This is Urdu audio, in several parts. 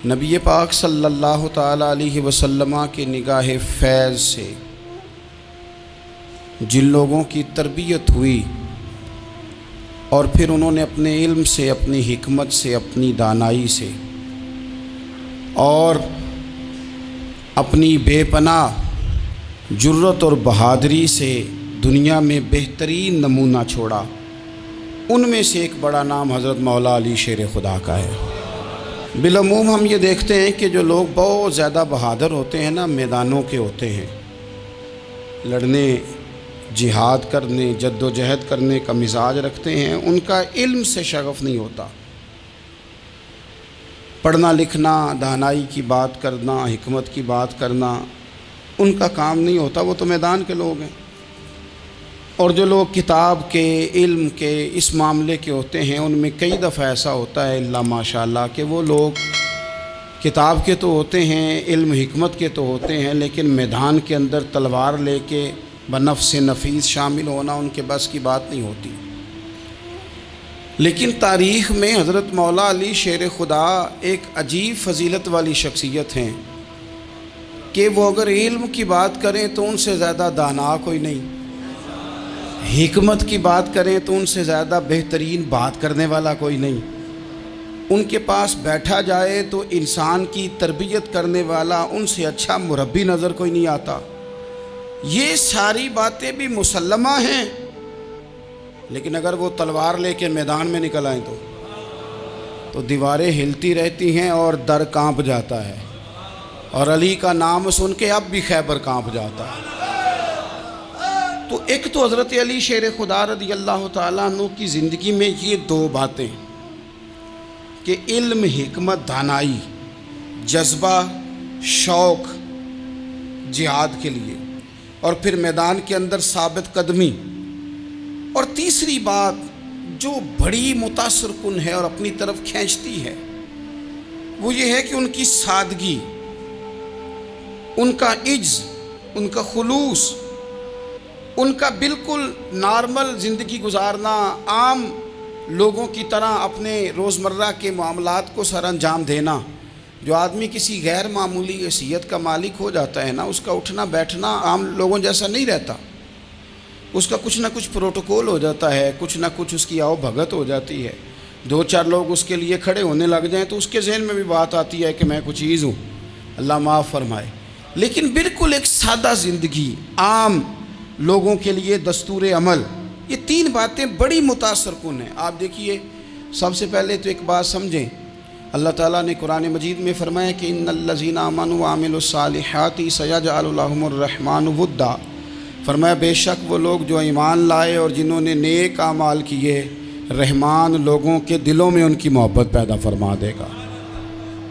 نبی پاک صلی اللہ تعالیٰ علیہ وسلم کی نگاہ فیض سے جن لوگوں کی تربیت ہوئی اور پھر انہوں نے اپنے علم سے، اپنی حکمت سے، اپنی دانائی سے اور اپنی بے پناہ جرت اور بہادری سے دنیا میں بہترین نمونہ چھوڑا، ان میں سے ایک بڑا نام حضرت مولا علی شیر خدا کا ہے۔ بالعموم ہم یہ دیکھتے ہیں کہ جو لوگ بہت زیادہ بہادر ہوتے ہیں نا، میدانوں کے ہوتے ہیں، لڑنے، جہاد کرنے، جد و جہد کرنے کا مزاج رکھتے ہیں، ان کا علم سے شغف نہیں ہوتا، پڑھنا لکھنا، دانائی کی بات کرنا، حکمت کی بات کرنا ان کا کام نہیں ہوتا، وہ تو میدان کے لوگ ہیں۔ اور جو لوگ کتاب کے، علم کے، اس معاملے کے ہوتے ہیں، ان میں کئی دفعہ ایسا ہوتا ہے اللہ ماشاءاللہ کہ وہ لوگ کتاب کے تو ہوتے ہیں، علم حکمت کے تو ہوتے ہیں، لیکن میدان کے اندر تلوار لے کے بنفس نفیس شامل ہونا ان کے بس کی بات نہیں ہوتی۔ لیکن تاریخ میں حضرت مولا علی شیر خدا ایک عجیب فضیلت والی شخصیت ہیں کہ وہ اگر علم کی بات کریں تو ان سے زیادہ دانا کوئی نہیں، حکمت کی بات کریں تو ان سے زیادہ بہترین بات کرنے والا کوئی نہیں، ان کے پاس بیٹھا جائے تو انسان کی تربیت کرنے والا ان سے اچھا مربی نظر کوئی نہیں آتا۔ یہ ساری باتیں بھی مسلمہ ہیں، لیکن اگر وہ تلوار لے کے میدان میں نکل آئیں تو دیواریں ہلتی رہتی ہیں اور در کانپ جاتا ہے، اور علی کا نام سن کے اب بھی خیبر کانپ جاتا ہے۔ تو ایک تو حضرت علی شیر خدا رضی اللہ تعالیٰ عنہ کی زندگی میں یہ دو باتیں کہ علم، حکمت، دانائی، جذبہ، شوق جہاد کے لیے، اور پھر میدان کے اندر ثابت قدمی، اور تیسری بات جو بڑی متاثر کن ہے اور اپنی طرف کھینچتی ہے وہ یہ ہے کہ ان کی سادگی، ان کا عجز، ان کا خلوص، ان کا بالکل نارمل زندگی گزارنا، عام لوگوں کی طرح اپنے روزمرہ کے معاملات کو سر انجام دینا۔ جو آدمی کسی غیر معمولی حیثیت کا مالک ہو جاتا ہے نا، اس کا اٹھنا بیٹھنا عام لوگوں جیسا نہیں رہتا، اس کا کچھ نہ کچھ پروٹوکول ہو جاتا ہے، کچھ نہ کچھ اس کی آؤ بھگت ہو جاتی ہے، دو چار لوگ اس کے لیے کھڑے ہونے لگ جائیں تو اس کے ذہن میں بھی بات آتی ہے کہ میں کچھ چیز ہوں، اللہ معاف فرمائے۔ لیکن بالکل ایک سادہ زندگی، عام لوگوں کے لیے دستور عمل، یہ تین باتیں بڑی متاثر کن ہیں۔ آپ دیکھیے، سب سے پہلے تو ایک بات سمجھیں، اللہ تعالیٰ نے قرآن مجید میں فرمایا کہ ان الذین آمنوا وعملوا الصالحات سیجعل لهم الرحمن ودا، فرمایا بے شک وہ لوگ جو ایمان لائے اور جنہوں نے نیک اعمال کیے، رحمان لوگوں کے دلوں میں ان کی محبت پیدا فرما دے گا۔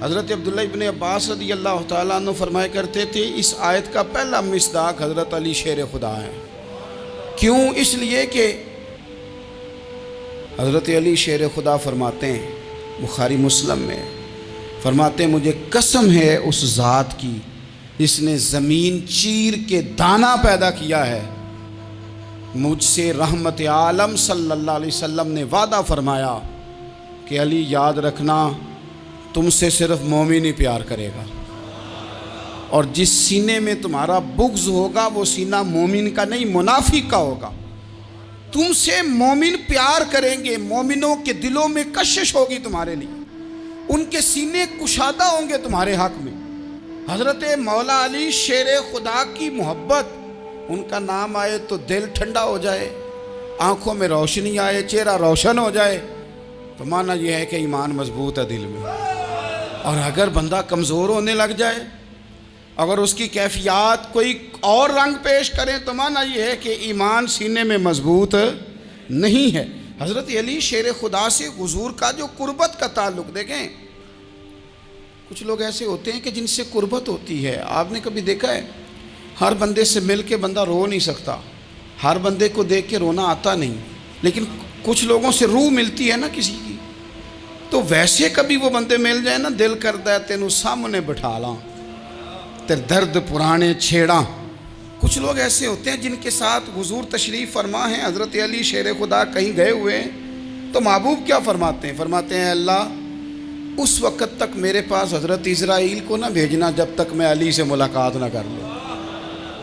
حضرت عبداللہ ابن عباس رضی اللہ تعالیٰ عنہ فرمایا کرتے تھے اس آیت کا پہلا مصداق حضرت علی شیر خدا ہے۔ کیوں؟ اس لیے کہ حضرت علی شیر خدا فرماتے ہیں، بخاری مسلم میں فرماتے ہیں، مجھے قسم ہے اس ذات کی جس نے زمین چیر کے دانہ پیدا کیا ہے، مجھ سے رحمت عالم صلی اللہ علیہ وسلم نے وعدہ فرمایا کہ علی یاد رکھنا تم سے صرف مومن ہی پیار کرے گا، اور جس سینے میں تمہارا بغض ہوگا وہ سینہ مومن کا نہیں منافق کا ہوگا۔ تم سے مومن پیار کریں گے، مومنوں کے دلوں میں کشش ہوگی تمہارے لیے، ان کے سینے کشادہ ہوں گے تمہارے حق میں۔ حضرت مولا علی شیر خدا کی محبت، ان کا نام آئے تو دل ٹھنڈا ہو جائے، آنکھوں میں روشنی آئے، چہرہ روشن ہو جائے، تو معنی یہ ہے کہ ایمان مضبوط ہے دل میں۔ اور اگر بندہ کمزور ہونے لگ جائے، اگر اس کی کیفیات کوئی اور رنگ پیش کریں، تو معنی یہ ہے کہ ایمان سینے میں مضبوط نہیں ہے۔ حضرت علی شیر خدا سے حضور کا جو قربت کا تعلق دیکھیں، کچھ لوگ ایسے ہوتے ہیں کہ جن سے قربت ہوتی ہے، آپ نے کبھی دیکھا ہے ہر بندے سے مل کے بندہ رو نہیں سکتا، ہر بندے کو دیکھ کے رونا آتا نہیں، لیکن کچھ لوگوں سے روح ملتی ہے نا کسی کی، تو ویسے کبھی وہ بندے مل جائیں نا، دل کرتا ہے تینوں سامنے بٹھا لاں تے درد پرانے چھیڑاں۔ کچھ لوگ ایسے ہوتے ہیں جن کے ساتھ حضور تشریف فرما ہیں، حضرت علی شیر خدا کہیں گئے ہوئے ہیں تو محبوب کیا فرماتے ہیں؟ فرماتے ہیں اللہ اس وقت تک میرے پاس حضرت اسرائیل کو نہ بھیجنا جب تک میں علی سے ملاقات نہ کر لوں۔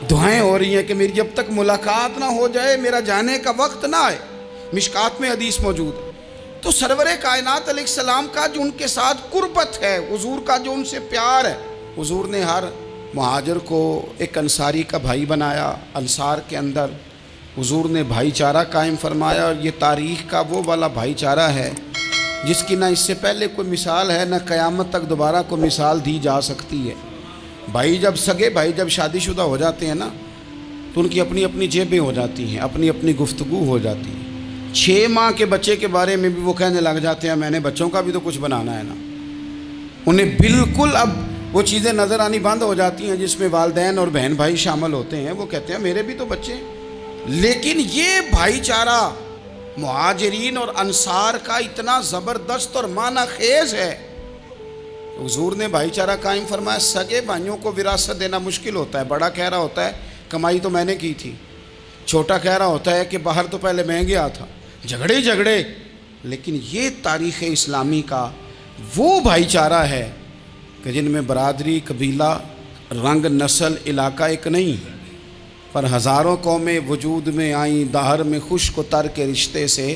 دعائیں ہو رہی ہیں کہ میری جب تک ملاقات نہ ہو جائے میرا جانے کا وقت نہ آئے۔ مشکات میں حدیث موجود ہے۔ تو سرور کائنات علیہ السلام کا جو ان کے ساتھ قربت ہے، حضور کا جو ان سے پیار ہے، حضور نے ہر مہاجر کو ایک انصاری کا بھائی بنایا۔ انصار کے اندر حضور نے بھائی چارہ قائم فرمایا، اور یہ تاریخ کا وہ والا بھائی چارہ ہے جس کی نہ اس سے پہلے کوئی مثال ہے، نہ قیامت تک دوبارہ کوئی مثال دی جا سکتی ہے۔ بھائی جب سگے بھائی جب شادی شدہ ہو جاتے ہیں نا، تو ان کی اپنی اپنی جیبیں ہو جاتی ہیں، اپنی اپنی گفتگو ہو جاتی ہے۔ 6 ماہ کے بچے کے بارے میں بھی وہ کہنے لگ جاتے ہیں میں نے بچوں کا بھی تو کچھ بنانا ہے نا۔ انہیں بالکل اب وہ چیزیں نظر آنی بند ہو جاتی ہیں جس میں والدین اور بہن بھائی شامل ہوتے ہیں۔ وہ کہتے ہیں میرے بھی تو بچے ہیں۔ لیکن یہ بھائی چارہ مہاجرین اور انصار کا اتنا زبردست اور معنی خیز ہے، حضور نے بھائی چارہ قائم فرمایا۔ سگے بھائیوں کو وراثت دینا مشکل ہوتا ہے۔ بڑا کہہ رہا ہوتا ہے کمائی تو میں نے کی تھی، چھوٹا کہہ رہا ہوتا ہے کہ باہر تو پہلے میں گیا تھا، جھگڑے۔ لیکن یہ تاریخ اسلامی کا وہ بھائی چارہ ہے کہ جن میں برادری، قبیلہ، رنگ، نسل، علاقہ ایک نہیں، پر ہزاروں قومیں وجود میں آئیں۔ دہر میں خشک و تر کے رشتے سے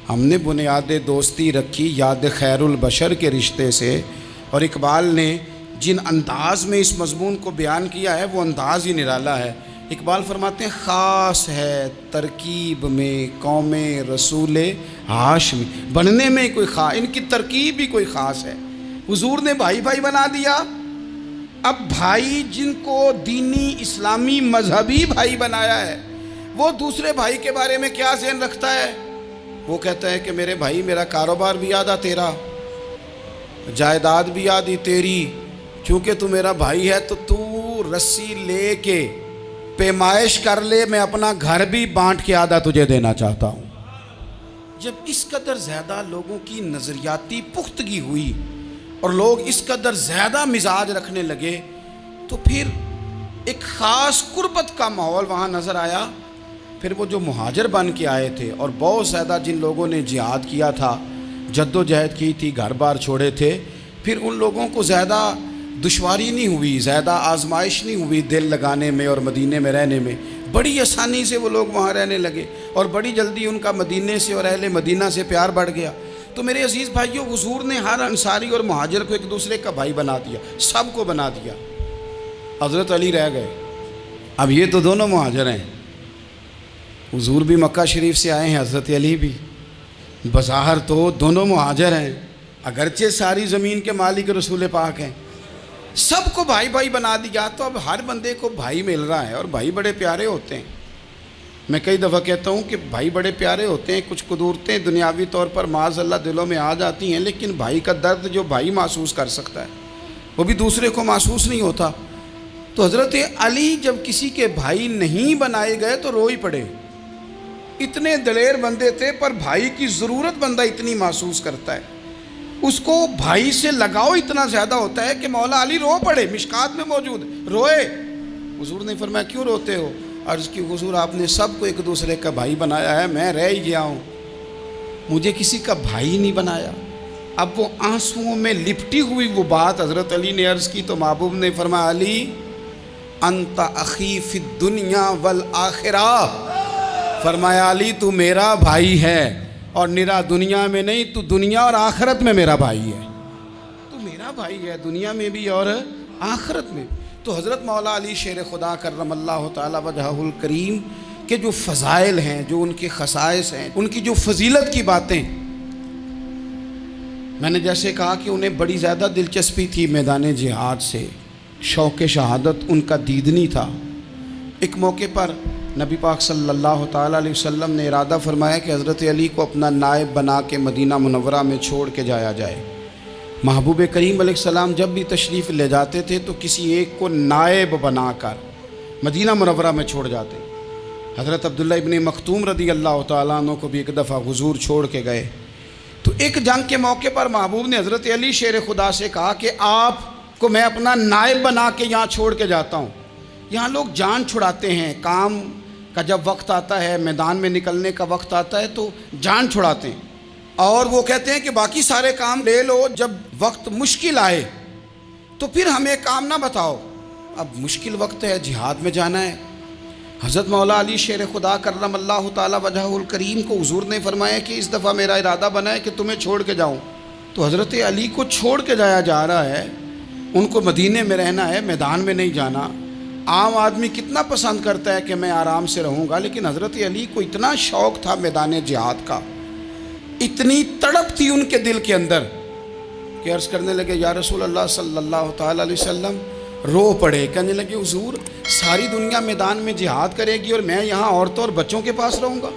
ہم نے بنیاد دوستی رکھی، یاد خیر البشر کے رشتے سے۔ اور اقبال نے جن انداز میں اس مضمون کو بیان کیا ہے وہ انداز ہی نرالا ہے۔ اقبال فرماتے ہیں خاص ہے ترکیب میں قوم رسول ہاشمی، بننے میں کوئی ان کی ترکیب ہی کوئی خاص ہے۔ حضور نے بھائی بھائی بنا دیا۔ اب بھائی جن کو دینی اسلامی مذہبی بھائی بنایا ہے، وہ دوسرے بھائی کے بارے میں کیا ذہن رکھتا ہے؟ وہ کہتا ہے کہ میرے بھائی میرا کاروبار بھی آدھا تیرا، جائیداد بھی آدھی تیری، چونکہ تو میرا بھائی ہے تو تو رسی لے کے پیمائش کر لے، میں اپنا گھر بھی بانٹ کے آدھا تجھے دینا چاہتا ہوں۔ جب اس قدر زیادہ لوگوں کی نظریاتی پختگی ہوئی اور لوگ اس قدر زیادہ مزاج رکھنے لگے، تو پھر ایک خاص قربت کا ماحول وہاں نظر آیا۔ پھر وہ جو مہاجر بن کے آئے تھے اور بہت زیادہ جن لوگوں نے جہاد کیا تھا، جد و جہد کی تھی، گھر بار چھوڑے تھے، پھر ان لوگوں کو زیادہ دشواری نہیں ہوئی، زیادہ آزمائش نہیں ہوئی دل لگانے میں اور مدینے میں رہنے میں۔ بڑی آسانی سے وہ لوگ وہاں رہنے لگے اور بڑی جلدی ان کا مدینے سے اور اہل مدینہ سے پیار بڑھ گیا۔ تو میرے عزیز بھائیوں، حضور نے ہر انصاری اور مہاجر کو ایک دوسرے کا بھائی بنا دیا، سب کو بنا دیا۔ حضرت علی رہ گئے، اب یہ تو دونوں مہاجر ہیں۔ حضور بھی مکہ شریف سے آئے ہیں، حضرت علی بھی، بظاہر تو دونوں مہاجر ہیں، اگرچہ ساری زمین کے مالک رسول پاک ہیں۔ سب کو بھائی بھائی بنا دیا، تو اب ہر بندے کو بھائی مل رہا ہے، اور بھائی بڑے پیارے ہوتے ہیں۔ میں کئی دفعہ کہتا ہوں کہ بھائی بڑے پیارے ہوتے ہیں، کچھ قدورتیں دنیاوی طور پر معاذ اللہ دلوں میں آ جاتی ہیں، لیکن بھائی کا درد جو بھائی محسوس کر سکتا ہے وہ بھی دوسرے کو محسوس نہیں ہوتا۔ تو حضرت علی جب کسی کے بھائی نہیں بنائے گئے تو رو ہی پڑے۔ اتنے دلیر بندے تھے، پر بھائی کی ضرورت بندہ اتنی محسوس کرتا ہے، اس کو بھائی سے لگاؤ اتنا زیادہ ہوتا ہے کہ مولا علی رو پڑے، مشکات میں موجود روئے۔ حضور نے فرمایا کیوں روتے ہو؟ عرض کی حضور آپ نے سب کو ایک دوسرے کا بھائی بنایا ہے، میں رہ ہی گیا ہوں، مجھے کسی کا بھائی نہیں بنایا۔ اب وہ آنسوؤں میں لپٹی ہوئی وہ بات حضرت علی نے عرض کی، تو محبوب نے فرمایا علی انت اخی فی الدنیا والآخرہ، فرمایا علی تو میرا بھائی ہے، اور نرا دنیا میں نہیں، تو دنیا اور آخرت میں میرا بھائی ہے، تو میرا بھائی ہے دنیا میں بھی اور آخرت میں۔ تو حضرت مولا علی شیر خدا کرم اللہ تعالی وجہہ الکریم کے جو فضائل ہیں، جو ان کے خصائص ہیں، ان کی جو فضیلت کی باتیں، میں نے جیسے کہا کہ انہیں بڑی زیادہ دلچسپی تھی میدان جہاد سے، شوق شہادت ان کا دیدنی تھا۔ ایک موقع پر نبی پاک صلی اللہ تعالیٰ علیہ وسلم نے ارادہ فرمایا کہ حضرت علی کو اپنا نائب بنا کے مدینہ منورہ میں چھوڑ کے جایا جائے۔ محبوب کریم علیہ السلام جب بھی تشریف لے جاتے تھے تو کسی ایک کو نائب بنا کر مدینہ منورہ میں چھوڑ جاتے۔ حضرت عبداللہ ابن مختوم رضی اللہ تعالیٰ عنہ کو بھی ایک دفعہ حضور چھوڑ کے گئے، تو ایک جنگ کے موقع پر محبوب نے حضرت علی شیر خدا سے کہا کہ آپ کو میں اپنا نائب بنا کے یہاں چھوڑ کے جاتا ہوں۔ یہاں لوگ جان چھڑاتے ہیں، کام کا جب وقت آتا ہے، میدان میں نکلنے کا وقت آتا ہے تو جان چھڑاتے ہیں، اور وہ کہتے ہیں کہ باقی سارے کام لے لو، جب وقت مشکل آئے تو پھر ہمیں کام نہ بتاؤ۔ اب مشکل وقت ہے، جہاد میں جانا ہے۔ حضرت مولا علی شیر خدا کرم اللہ تعالی وجہہ الکریم کو حضور نے فرمایا کہ اس دفعہ میرا ارادہ بنا ہے کہ تمہیں چھوڑ کے جاؤں۔ تو حضرت علی کو چھوڑ کے جایا جا رہا ہے، ان کو مدینے میں رہنا ہے، میدان میں نہیں جانا۔ عام آدمی کتنا پسند کرتا ہے کہ میں آرام سے رہوں گا، لیکن حضرت علی کو اتنا شوق تھا میدان جہاد کا، اتنی تڑپ تھی ان کے دل کے اندر کہ عرض کرنے لگے یا رسول اللہ صلی اللہ تعالی علیہ وسلم، رو پڑے، کہنے لگے حضور ساری دنیا میدان میں جہاد کرے گی اور میں یہاں عورتوں اور بچوں کے پاس رہوں گا،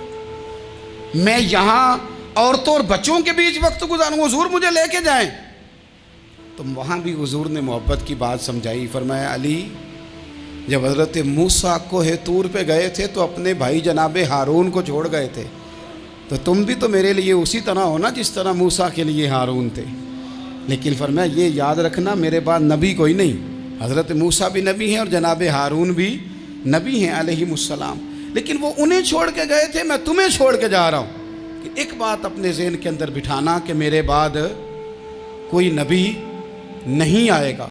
میں یہاں عورتوں اور بچوں کے بیچ وقت گزاروں، حضور مجھے لے کے جائیں۔ تو وہاں بھی حضور نے محبت کی بات سمجھائی، فرمایا علی جب حضرت موسیٰ کوہ طور پہ گئے تھے تو اپنے بھائی جناب ہارون کو چھوڑ گئے تھے، تو تم بھی تو میرے لیے اسی طرح ہو نا جس طرح موسیٰ کے لیے ہارون تھے۔ لیکن فرمایا یہ یاد رکھنا میرے بعد نبی کوئی نہیں، حضرت موسیٰ بھی نبی ہیں اور جناب ہارون بھی نبی ہیں علیہم السلام، لیکن وہ انہیں چھوڑ کے گئے تھے، میں تمہیں چھوڑ کے جا رہا ہوں۔ کہ ایک بات اپنے ذہن کے اندر بٹھانا کہ میرے بعد کوئی نبی نہیں آئے گا۔